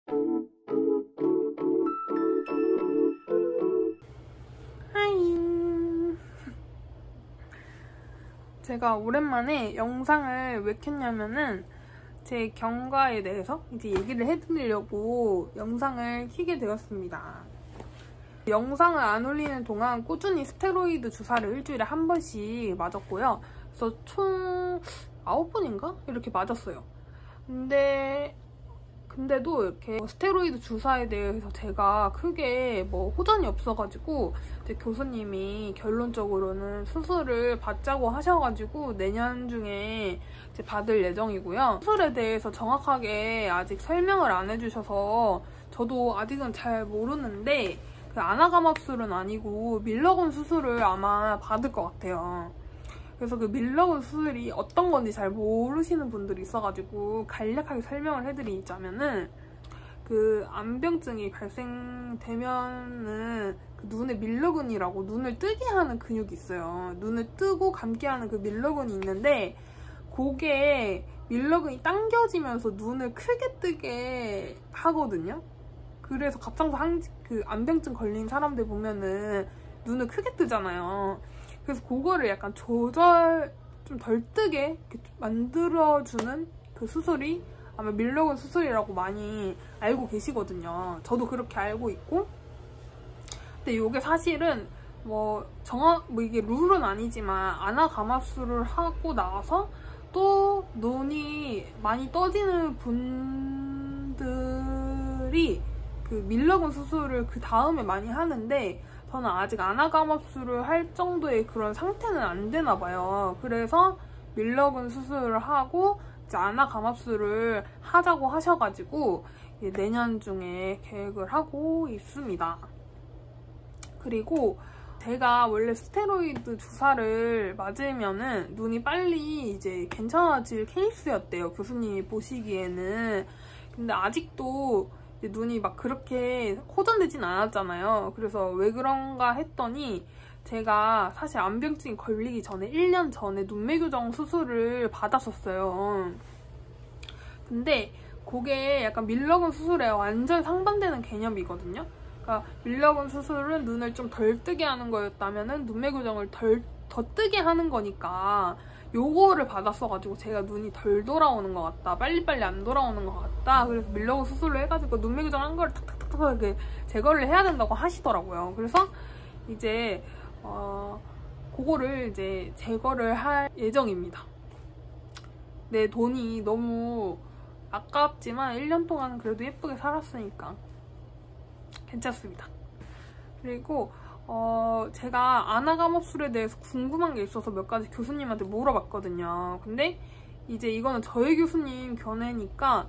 하이. 제가 오랜만에 영상을 왜 켰냐면은 제 경과에 대해서 이제 얘기를 해드리려고 영상을 켜게 되었습니다. 영상을 안 올리는 동안 꾸준히 스테로이드 주사를 일주일에 한 번씩 맞았고요. 그래서 총 9번인가? 이렇게 맞았어요. 근데도 이렇게 스테로이드 주사에 대해서 제가 크게 뭐 호전이 없어가지고 이제 교수님이 결론적으로는 수술을 받자고 하셔가지고 내년 중에 이제 받을 예정이고요. 수술에 대해서 정확하게 아직 설명을 안 해주셔서 저도 아직은 잘 모르는데 그 아나가마술은 아니고 밀러건 수술을 아마 받을 것 같아요. 그래서 그 밀러건 수술이 어떤 건지 잘 모르시는 분들이 있어가지고 간략하게 설명을 해드리자면은 그 안병증이 발생되면은 그 눈에 밀러근이라고 눈을 뜨게 하는 근육이 있어요. 눈을 뜨고 감게 하는 그 밀러근이 있는데 그게 밀러근이 당겨지면서 눈을 크게 뜨게 하거든요. 그래서 갑상선 그 안병증 걸린 사람들 보면은 눈을 크게 뜨잖아요. 그래서 그거를 약간 좀 덜 뜨게 이렇게 만들어주는 그 수술이 아마 밀러건 수술이라고 많이 알고 계시거든요. 저도 그렇게 알고 있고. 근데 이게 사실은 이게 룰은 아니지만 아나가마술을 하고 나서 또 눈이 많이 떠지는 분들이 그 밀러건 수술을 그 다음에 많이 하는데 저는 아직 아나가마술을 할 정도의 그런 상태는 안 되나 봐요. 그래서 밀러건 수술을 하고 이제 아나가마술을 하자고 하셔가지고 내년 중에 계획을 하고 있습니다. 그리고 제가 원래 스테로이드 주사를 맞으면은 눈이 빨리 이제 괜찮아질 케이스였대요. 교수님이 보시기에는. 근데 아직도 눈이 막 그렇게 호전되진 않았잖아요. 그래서 왜 그런가 했더니 제가 사실 안병증이 걸리기 전에 1년 전에 눈매교정 수술을 받았었어요. 근데 그게 약간 밀러건 수술에 완전 상반되는 개념이거든요. 그러니까 밀러건 수술은 눈을 좀 덜 뜨게 하는 거였다면은 눈매교정을 더 뜨게 하는 거니까 요거를 받았어가지고 제가 눈이 덜 돌아오는 것 같다, 빨리빨리 안 돌아오는 것 같다. 그래서 밀러건 수술을 해가지고 눈매교정 한 거를 탁탁탁탁 이렇게 제거를 해야 된다고 하시더라고요. 그래서 이제 그거를 이제 제거를 할 예정입니다. 내 돈이 너무 아깝지만 1년 동안은 그래도 예쁘게 살았으니까 괜찮습니다. 그리고 제가 아나가마술에 대해서 궁금한 게 있어서 몇 가지 교수님한테 물어봤거든요. 근데 이제 이거는 저희 교수님 견해니까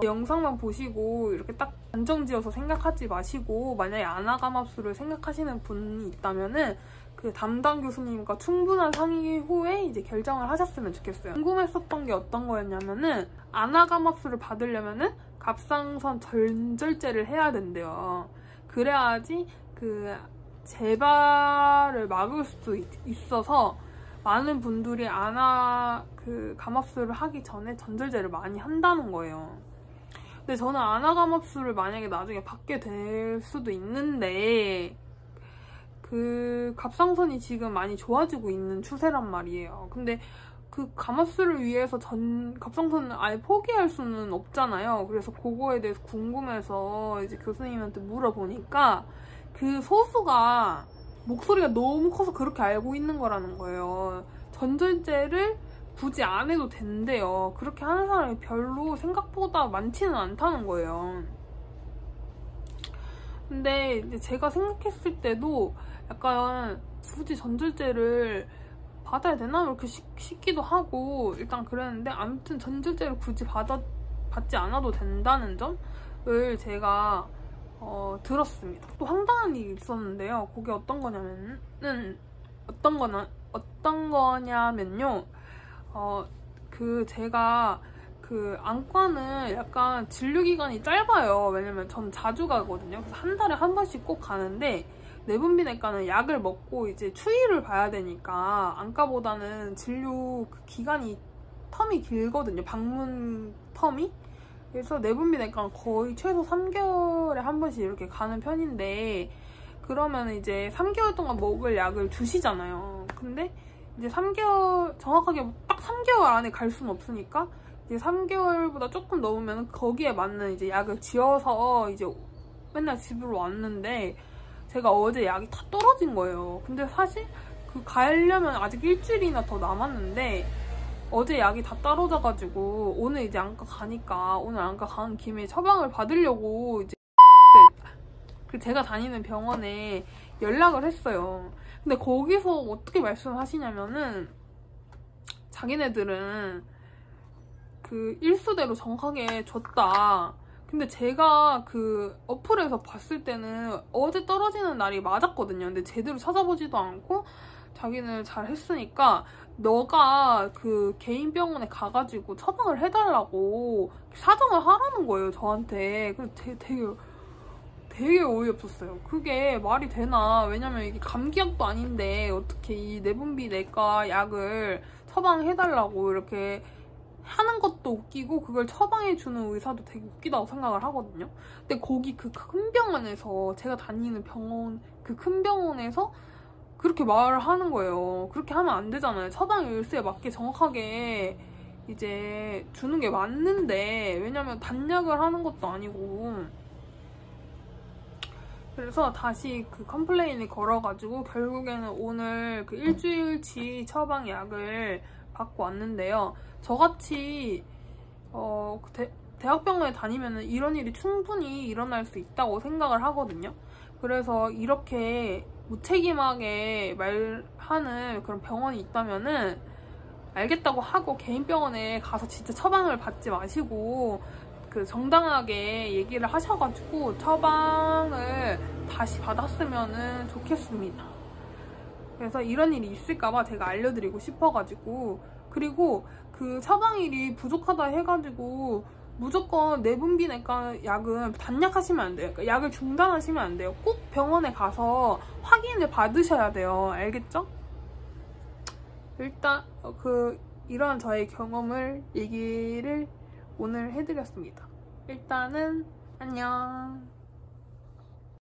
영상만 보시고 이렇게 딱 단정지어서 생각하지 마시고 만약에 아나가마술을 생각하시는 분이 있다면은 그 담당 교수님과 충분한 상의 후에 이제 결정을 하셨으면 좋겠어요. 궁금했었던 게 어떤 거였냐면은 아나가마술을 받으려면은 갑상선 전절제를 해야 된대요. 그래야지 그 재발을 막을 수 있어서 많은 분들이 가마술을 하기 전에 전절제를 많이 한다는 거예요. 근데 저는 아나가마술을 만약에 나중에 받게 될 수도 있는데 그 갑상선이 지금 많이 좋아지고 있는 추세란 말이에요. 근데 그 가마술을 위해서 갑상선을 아예 포기할 수는 없잖아요. 그래서 그거에 대해서 궁금해서 이제 교수님한테 물어보니까 그 소수가 목소리가 너무 커서 그렇게 알고 있는 거라는 거예요. 전절제를 굳이 안 해도 된대요. 그렇게 하는 사람이 별로 생각보다 많지는 않다는 거예요. 근데 이제 제가 생각했을 때도 약간 굳이 전절제를 받아야 되나? 이렇게 싶기도 하고 일단 그랬는데 아무튼 전절제를 굳이 받지 않아도 된다는 점을 제가 들었습니다. 또 황당한 일이 있었는데요. 그게 어떤 거냐면요. 제가 그 안과는 약간 진료기간이 짧아요. 왜냐면 전 자주 가거든요. 그래서 한 달에 한 번씩 꼭 가는데 내분비내과는 약을 먹고 이제 추이를 봐야 되니까 안과보다는 진료 그 기간이 텀이 길거든요. 방문 텀이. 그래서 내분비내과는 거의 최소 3개월에 한 번씩 이렇게 가는 편인데, 그러면 이제 3개월 동안 먹을 약을 주시잖아요. 근데 이제 3개월, 정확하게 딱 3개월 안에 갈 수는 없으니까, 이제 3개월보다 조금 넘으면 거기에 맞는 이제 약을 지어서 이제 맨날 집으로 왔는데, 제가 어제 약이 다 떨어진 거예요. 근데 사실 그 가려면 아직 일주일이나 더 남았는데, 어제 약이 다 떨어져가지고 오늘 이제 안과 가니까, 오늘 안과 가는 김에 처방을 받으려고 이제 그 제가 다니는 병원에 연락을 했어요. 근데 거기서 어떻게 말씀하시냐면은, 자기네들은 그 일수대로 정확하게 줬다. 근데 제가 그 어플에서 봤을 때는 어제 떨어지는 날이 맞았거든요. 근데 제대로 찾아보지도 않고 자기는 잘 했으니까 너가 그 개인 병원에 가가지고 처방을 해달라고 사정을 하라는 거예요, 저한테. 그래서 되게 어이없었어요. 그게 말이 되나? 왜냐면 이게 감기약도 아닌데 어떻게 이 내분비내과 약을 처방해달라고 이렇게 하는 것도 웃기고, 그걸 처방해주는 의사도 되게 웃기다고 생각을 하거든요. 근데 거기 그 큰 병원에서, 제가 다니는 병원, 그 큰 병원에서 그렇게 말을 하는 거예요. 그렇게 하면 안 되잖아요. 처방 일수에 맞게 정확하게 이제 주는 게 맞는데, 왜냐면 단약을 하는 것도 아니고. 그래서 다시 그 컴플레인을 걸어가지고 결국에는 오늘 그 일주일치 처방 약을 받고 왔는데요. 저같이 대학병원에 다니면은 이런 일이 충분히 일어날 수 있다고 생각을 하거든요. 그래서 이렇게 무책임하게 말하는 그런 병원이 있다면은 알겠다고 하고 개인 병원에 가서 진짜 처방을 받지 마시고 그 정당하게 얘기를 하셔가지고 처방을 다시 받았으면 좋겠습니다. 그래서 이런 일이 있을까봐 제가 알려드리고 싶어가지고. 그리고 그 처방일이 부족하다 해가지고 무조건 내분비내과 약은 단약하시면 안 돼요. 그러니까 약을 중단하시면 안 돼요. 꼭 병원에 가서 확인을 받으셔야 돼요. 알겠죠? 일단 이런 저의 경험을 얘기를 오늘 해드렸습니다. 일단은 안녕.